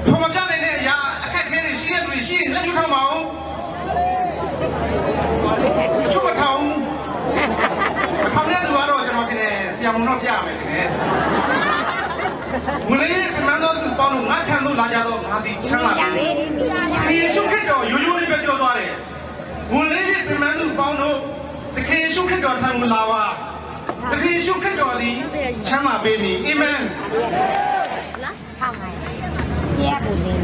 ထုံမပြနိုင်တဲ့အရာအခက်အခဲတွေရှိတဲ့သူတွေရှိရင်လက်ယူထောင်ပါဦးချို့မထောင်ထောင်တဲ့သူကတော့ကျွန်တော်တင်တယ်ဆရာမတော့ပြရမယ်တင်တယ်ဝင်လေပြမန်းတော်သူပေါင်းလို့ငါထံလို့လာကြတော့ငါဒီချမ်းလာပြီယေရှုခရစ်တော်ရိုးရိုးလေးပဲပြောသွားတယ်ဝင်လေပြမန်းသူပေါင်းလို့တခင်ယေရှုခရစ်တော်ထံကိုလာပါတခင်ယေရှုခရစ်တော်သည်ချမ်းသာပေးမည်အာမင်လားထောင်ပါရဲ့ကျဲဘူးနေ